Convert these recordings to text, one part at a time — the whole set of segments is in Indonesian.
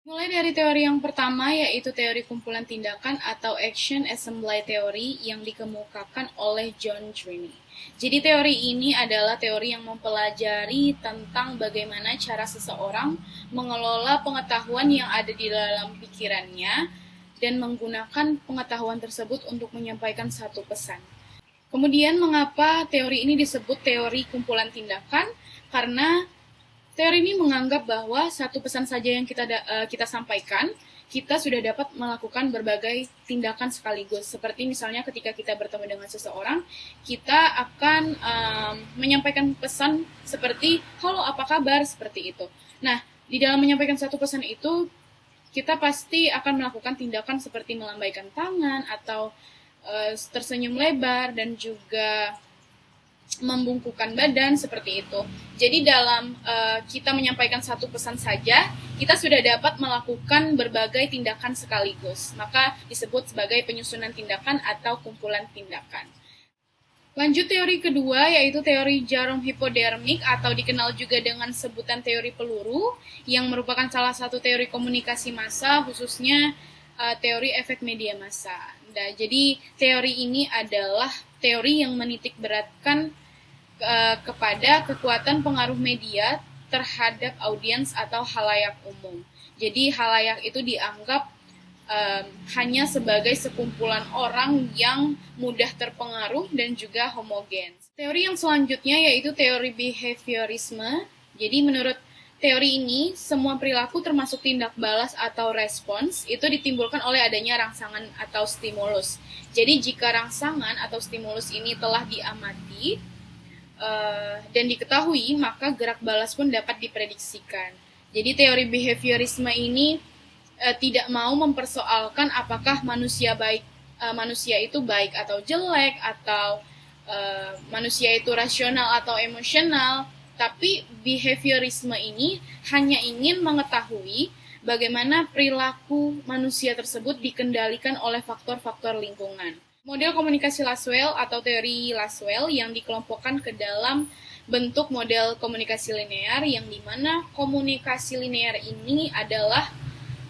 Mulai dari teori yang pertama, yaitu teori kumpulan tindakan atau Action Assembly Theory yang dikemukakan oleh John Dewey. Jadi teori ini adalah teori yang mempelajari tentang bagaimana cara seseorang mengelola pengetahuan yang ada di dalam pikirannya dan menggunakan pengetahuan tersebut untuk menyampaikan satu pesan. Kemudian mengapa teori ini disebut teori kumpulan tindakan? Karena teori ini menganggap bahwa satu pesan saja yang kita sampaikan, kita sudah dapat melakukan berbagai tindakan sekaligus. Seperti misalnya ketika kita bertemu dengan seseorang, kita akan menyampaikan pesan seperti, halo apa kabar, seperti itu. Nah, di dalam menyampaikan satu pesan itu, kita pasti akan melakukan tindakan seperti melambaikan tangan atau tersenyum lebar dan juga membungkukkan badan seperti itu. Jadi dalam kita menyampaikan satu pesan saja, kita sudah dapat melakukan berbagai tindakan sekaligus. Maka disebut sebagai penyusunan tindakan atau kumpulan tindakan. Lanjut teori kedua, yaitu teori jarum hipodermik atau dikenal juga dengan sebutan teori peluru, yang merupakan salah satu teori komunikasi massa, khususnya teori efek media massa. Nah, jadi teori ini adalah teori yang menitik beratkan kepada kekuatan pengaruh media terhadap audiens atau halayak umum. Jadi halayak itu dianggap hanya sebagai sekumpulan orang yang mudah terpengaruh dan juga homogen. Teori yang selanjutnya yaitu teori behaviorisme. Jadi menurut teori ini, semua perilaku termasuk tindak balas atau respons itu ditimbulkan oleh adanya rangsangan atau stimulus. Jadi jika rangsangan atau stimulus ini telah diamati dan diketahui, maka gerak balas pun dapat diprediksikan. Jadi teori behaviorisme ini tidak mau mempersoalkan apakah manusia itu baik atau jelek, atau manusia itu rasional atau emosional, tapi behaviorisme ini hanya ingin mengetahui bagaimana perilaku manusia tersebut dikendalikan oleh faktor-faktor lingkungan. Model komunikasi Laswell atau teori Laswell yang dikelompokkan ke dalam bentuk model komunikasi linear, yang dimana komunikasi linear ini adalah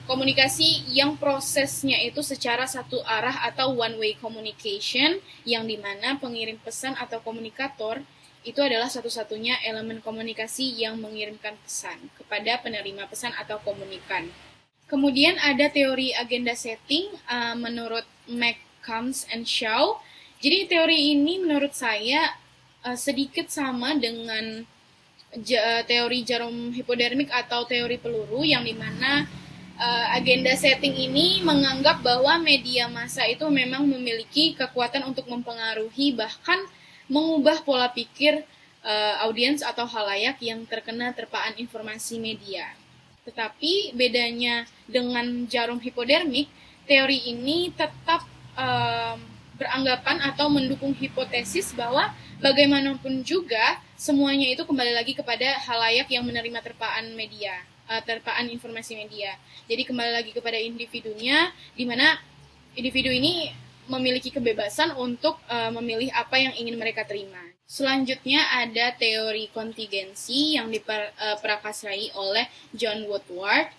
komunikasi yang prosesnya itu secara satu arah atau one way communication, yang dimana pengirim pesan atau komunikator itu adalah satu-satunya elemen komunikasi yang mengirimkan pesan kepada penerima pesan atau komunikan. Kemudian ada teori agenda setting menurut McCombs and Shaw. Jadi teori ini menurut saya sedikit sama dengan teori jarum hipodermik atau teori peluru, yang dimana agenda setting ini menganggap bahwa media massa itu memang memiliki kekuatan untuk mempengaruhi bahkan mengubah pola pikir audiens atau halayak yang terkena terpaan informasi media. Tetapi bedanya dengan jarum hipodermik, teori ini tetap beranggapan atau mendukung hipotesis bahwa bagaimanapun juga semuanya itu kembali lagi kepada halayak yang menerima terpaan media, terpaan informasi media. Jadi kembali lagi kepada individunya, di mana individu ini memiliki kebebasan untuk memilih apa yang ingin mereka terima. Selanjutnya ada teori kontingensi yang diperakasai oleh John Woodward,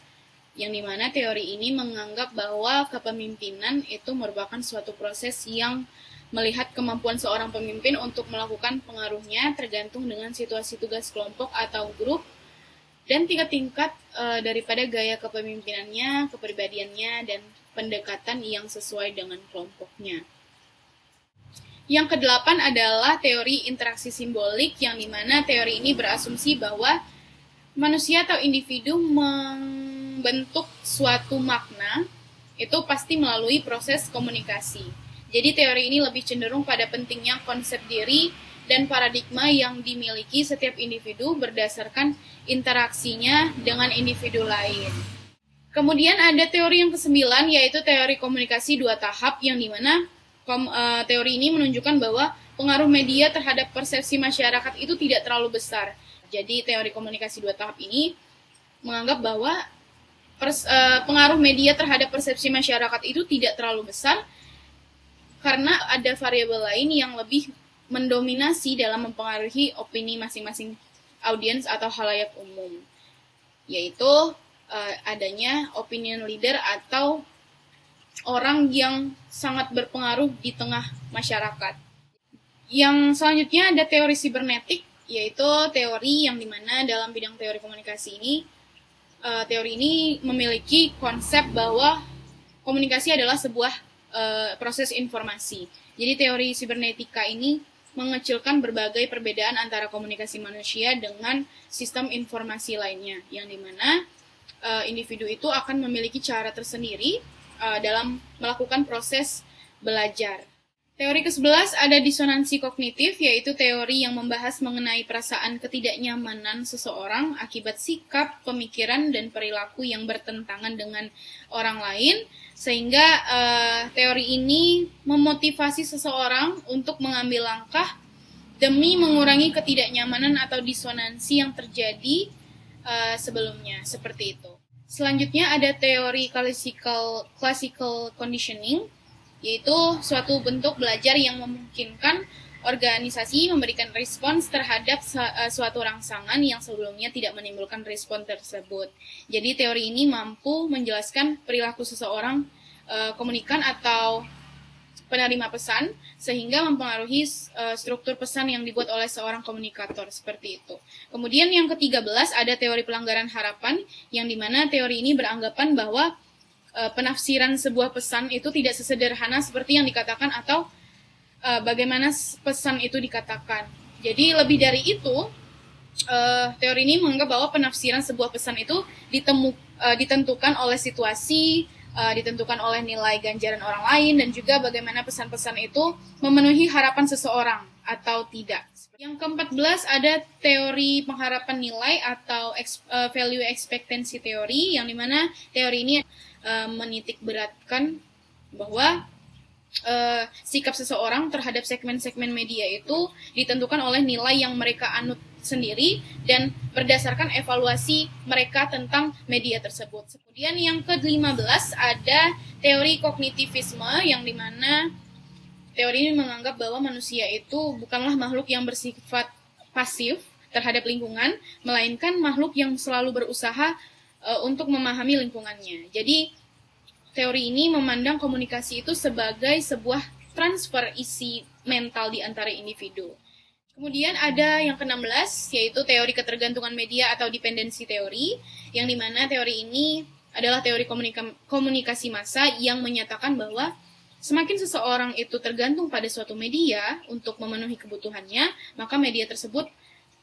yang dimana teori ini menganggap bahwa kepemimpinan itu merupakan suatu proses yang melihat kemampuan seorang pemimpin untuk melakukan pengaruhnya tergantung dengan situasi tugas kelompok atau grup dan tingkat-tingkat daripada gaya kepemimpinannya, kepribadiannya, dan pendekatan yang sesuai dengan kelompoknya. Yang kedelapan adalah teori interaksi simbolik, yang dimana teori ini berasumsi bahwa manusia atau individu membentuk suatu makna itu pasti melalui proses komunikasi. Jadi teori ini lebih cenderung pada pentingnya konsep diri dan paradigma yang dimiliki setiap individu berdasarkan interaksinya dengan individu lain. Kemudian ada teori yang kesembilan, yaitu teori komunikasi dua tahap, yang dimana teori ini menunjukkan bahwa pengaruh media terhadap persepsi masyarakat itu tidak terlalu besar. Jadi teori komunikasi dua tahap ini menganggap bahwa pengaruh media terhadap persepsi masyarakat itu tidak terlalu besar karena ada variabel lain yang lebih mendominasi dalam mempengaruhi opini masing-masing audiens atau halayak umum, yaitu adanya opinion leader atau orang yang sangat berpengaruh di tengah masyarakat. Yang selanjutnya ada teori sibernetik, yaitu teori yang dimana dalam bidang teori komunikasi ini, teori ini memiliki konsep bahwa komunikasi adalah sebuah proses informasi. Jadi teori sibernetika ini mengecilkan berbagai perbedaan antara komunikasi manusia dengan sistem informasi lainnya, yang dimana individu itu akan memiliki cara tersendiri dalam melakukan proses belajar. Teori ke-11 ada disonansi kognitif, yaitu teori yang membahas mengenai perasaan ketidaknyamanan seseorang akibat sikap, pemikiran, dan perilaku yang bertentangan dengan orang lain, sehingga teori ini memotivasi seseorang untuk mengambil langkah demi mengurangi ketidaknyamanan atau disonansi yang terjadi sebelumnya, seperti itu. Selanjutnya ada teori classical conditioning, yaitu suatu bentuk belajar yang memungkinkan organisasi memberikan respons terhadap suatu rangsangan yang sebelumnya tidak menimbulkan respon tersebut. Jadi teori ini mampu menjelaskan perilaku seseorang komunikan atau penerima pesan sehingga mempengaruhi struktur pesan yang dibuat oleh seorang komunikator, seperti itu. Kemudian yang ke-13 ada teori pelanggaran harapan, yang dimana teori ini beranggapan bahwa penafsiran sebuah pesan itu tidak sesederhana seperti yang dikatakan atau bagaimana pesan itu dikatakan. Jadi lebih dari itu, teori ini menganggap bahwa penafsiran sebuah pesan itu ditentukan oleh situasi, ditentukan oleh nilai ganjaran orang lain, dan juga bagaimana pesan-pesan itu memenuhi harapan seseorang atau tidak. Yang ke-14 ada teori pengharapan nilai atau value expectancy theory, yang dimana teori ini menitik beratkan bahwa sikap seseorang terhadap segmen-segmen media itu ditentukan oleh nilai yang mereka anut sendiri dan berdasarkan evaluasi mereka tentang media tersebut. Kemudian yang ke-15 ada teori kognitivisme, yang dimana teori ini menganggap bahwa manusia itu bukanlah makhluk yang bersifat pasif terhadap lingkungan, melainkan makhluk yang selalu berusaha untuk memahami lingkungannya. Jadi teori ini memandang komunikasi itu sebagai sebuah transfer isi mental di antara individu. Kemudian ada yang ke-16, yaitu teori ketergantungan media atau dependensi teori, yang dimana teori ini adalah teori komunikasi massa yang menyatakan bahwa semakin seseorang itu tergantung pada suatu media untuk memenuhi kebutuhannya, maka media tersebut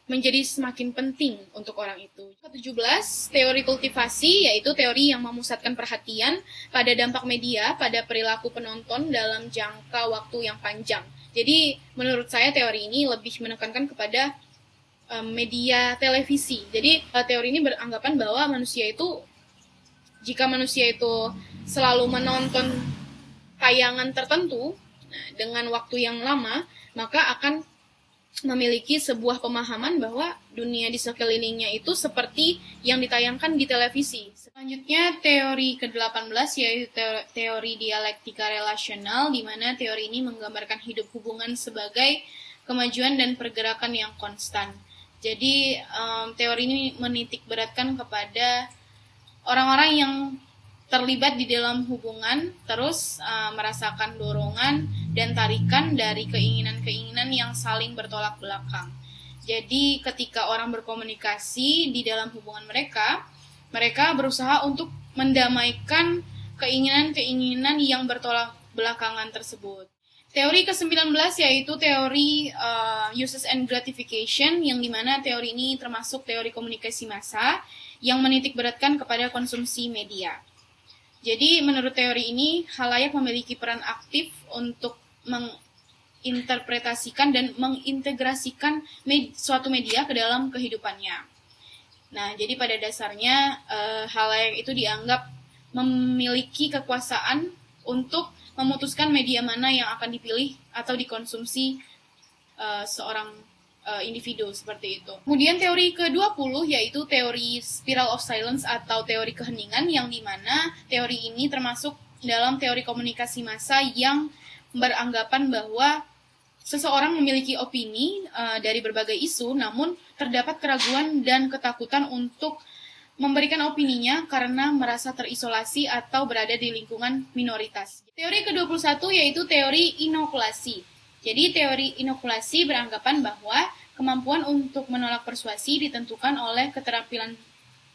menjadi semakin penting untuk orang itu. Ke-17, teori kultivasi, yaitu teori yang memusatkan perhatian pada dampak media pada perilaku penonton dalam jangka waktu yang panjang. Jadi, menurut saya teori ini lebih menekankan kepada media televisi. Jadi, teori ini beranggapan bahwa jika manusia itu selalu menonton tayangan tertentu dengan waktu yang lama, maka akan memiliki sebuah pemahaman bahwa dunia di sekelilingnya itu seperti yang ditayangkan di televisi. Selanjutnya, teori ke-18 yaitu teori dialektika relasional, di mana teori ini menggambarkan hidup hubungan sebagai kemajuan dan pergerakan yang konstan. Jadi, teori ini menitik beratkan kepada orang-orang yang terlibat di dalam hubungan, terus merasakan dorongan dan tarikan dari keinginan-keinginan yang saling bertolak belakang. Jadi ketika orang berkomunikasi di dalam hubungan mereka berusaha untuk mendamaikan keinginan-keinginan yang bertolak belakangan tersebut. Teori ke-19 yaitu teori uses and gratification, yang dimana teori ini termasuk teori komunikasi massa yang menitik beratkan kepada konsumsi media. Jadi, menurut teori ini, khalayak memiliki peran aktif untuk menginterpretasikan dan mengintegrasikan suatu media ke dalam kehidupannya. Nah, jadi pada dasarnya, khalayak itu dianggap memiliki kekuasaan untuk memutuskan media mana yang akan dipilih atau dikonsumsi seorang individu, seperti itu. Kemudian teori ke-20 yaitu teori spiral of silence atau teori keheningan, yang dimana teori ini termasuk dalam teori komunikasi massa yang beranggapan bahwa seseorang memiliki opini dari berbagai isu, namun terdapat keraguan dan ketakutan untuk memberikan opininya karena merasa terisolasi atau berada di lingkungan minoritas. Teori ke-21 yaitu teori inokulasi. Jadi teori inokulasi beranggapan bahwa kemampuan untuk menolak persuasi ditentukan oleh keterampilan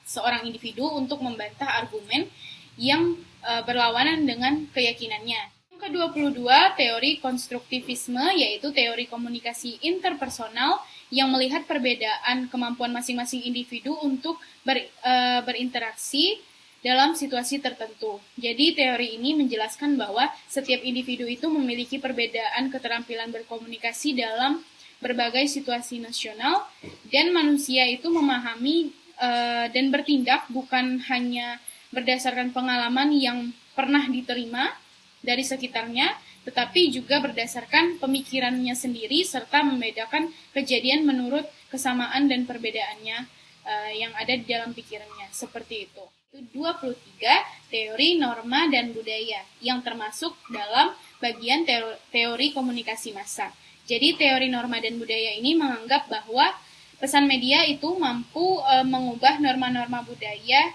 seorang individu untuk membantah argumen yang berlawanan dengan keyakinannya. Yang ke-22, teori konstruktivisme, yaitu teori komunikasi interpersonal yang melihat perbedaan kemampuan masing-masing individu untuk berinteraksi dalam situasi tertentu. Jadi teori ini menjelaskan bahwa setiap individu itu memiliki perbedaan keterampilan berkomunikasi dalam berbagai situasi nasional, dan manusia itu memahami dan bertindak bukan hanya berdasarkan pengalaman yang pernah diterima dari sekitarnya, tetapi juga berdasarkan pemikirannya sendiri serta membedakan kejadian menurut kesamaan dan perbedaannya yang ada di dalam pikirannya. Seperti itu. 23, teori norma dan budaya yang termasuk dalam bagian teori komunikasi massa. Jadi teori norma dan budaya ini menganggap bahwa pesan media itu mampu mengubah norma-norma budaya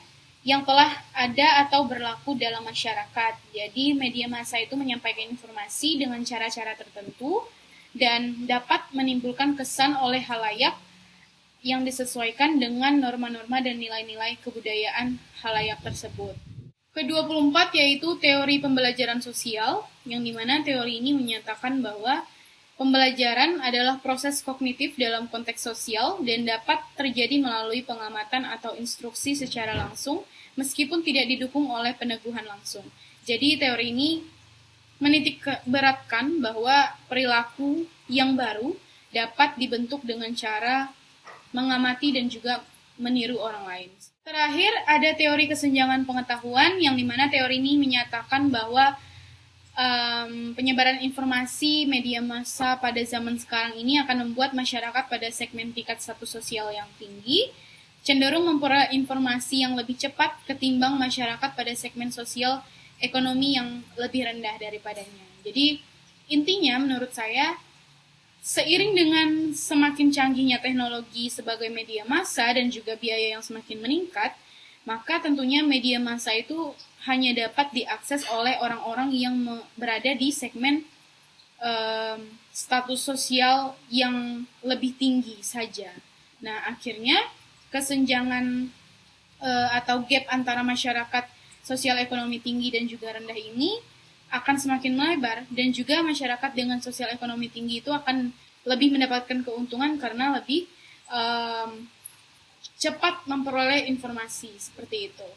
yang telah ada atau berlaku dalam masyarakat. Jadi media massa itu menyampaikan informasi dengan cara-cara tertentu dan dapat menimbulkan kesan oleh halayak yang disesuaikan dengan norma-norma dan nilai-nilai kebudayaan halayak tersebut. Ke-24 yaitu teori pembelajaran sosial, yang dimana teori ini menyatakan bahwa pembelajaran adalah proses kognitif dalam konteks sosial dan dapat terjadi melalui pengamatan atau instruksi secara langsung, meskipun tidak didukung oleh peneguhan langsung. Jadi teori ini menitik beratkan bahwa perilaku yang baru dapat dibentuk dengan cara mengamati dan juga meniru orang lain. Terakhir, ada teori kesenjangan pengetahuan, yang dimana teori ini menyatakan bahwa penyebaran informasi media massa pada zaman sekarang ini akan membuat masyarakat pada segmen tingkat status sosial yang tinggi cenderung memperoleh informasi yang lebih cepat ketimbang masyarakat pada segmen sosial ekonomi yang lebih rendah daripadanya. Jadi intinya menurut saya, seiring dengan semakin canggihnya teknologi sebagai media massa dan juga biaya yang semakin meningkat, maka tentunya media massa itu hanya dapat diakses oleh orang-orang yang berada di segmen status sosial yang lebih tinggi saja. Nah, akhirnya kesenjangan atau gap antara masyarakat sosial ekonomi tinggi dan juga rendah ini akan semakin melebar, dan juga masyarakat dengan sosial ekonomi tinggi itu akan lebih mendapatkan keuntungan karena lebih cepat memperoleh informasi seperti itu.